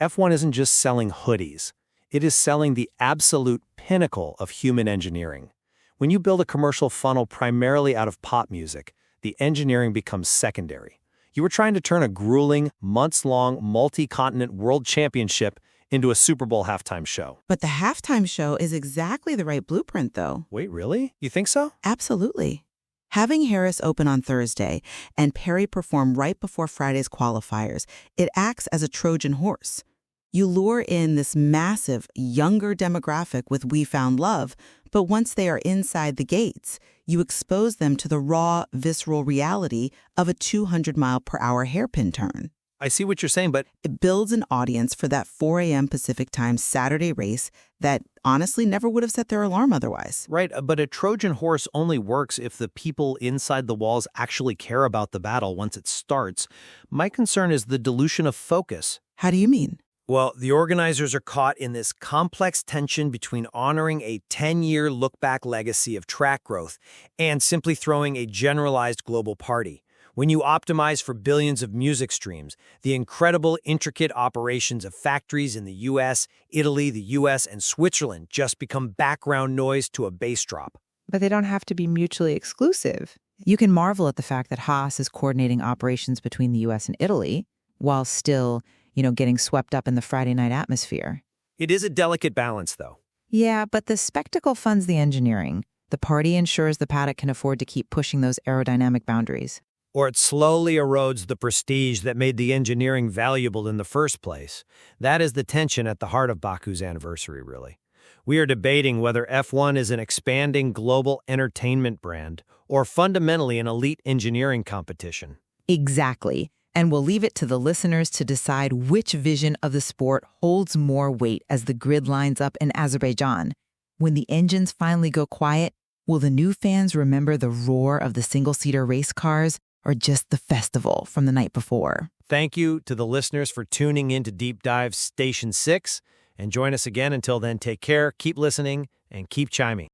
F1 isn't just selling hoodies. It is selling the absolute pinnacle of human engineering. When you build a commercial funnel primarily out of pop music, the engineering becomes secondary. You were trying to turn a grueling, months-long, multi-continent world championship into a Super Bowl halftime show. But the halftime show is exactly the right blueprint, though. Wait, really? You think so? Absolutely. Having Harris open on Thursday and Perry perform right before Friday's qualifiers, it acts as a Trojan horse. You lure in this massive, younger demographic with We Found Love, but once they are inside the gates, you expose them to the raw, visceral reality of a 200-mile-per-hour hairpin turn. I see what you're saying, but It builds an audience for that 4 a.m. Pacific Time Saturday race that honestly never would have set their alarm otherwise. right, but a Trojan horse only works if the people inside the walls actually care about the battle once it starts. My concern is the dilution of focus. How do you mean? Well, the organizers are caught in this complex tension between honoring a 10-year look-back legacy of track growth and simply throwing a generalized global party. When you optimize for billions of music streams, the incredible, intricate operations of factories in the US, Italy, the US, and Switzerland just become background noise to a bass drop. But they don't have to be mutually exclusive. You can marvel at the fact that Haas is coordinating operations between the US and Italy while still, getting swept up in the Friday night atmosphere. It is a delicate balance, though. Yeah, but the spectacle funds the engineering. The party ensures the paddock can afford to keep pushing those aerodynamic boundaries. Or it slowly erodes the prestige that made the engineering valuable in the first place. That is the tension at the heart of Baku's anniversary, really. We are debating whether F1 is an expanding global entertainment brand or fundamentally an elite engineering competition. Exactly. And we'll leave it to the listeners to decide which vision of the sport holds more weight as the grid lines up in Azerbaijan. When the engines finally go quiet, will the new fans remember the roar of the single-seater race cars or just the festival from the night before? Thank you to the listeners for tuning in to Deep Dive Station 6. And join us again. Until then, take care, keep listening, and keep chiming.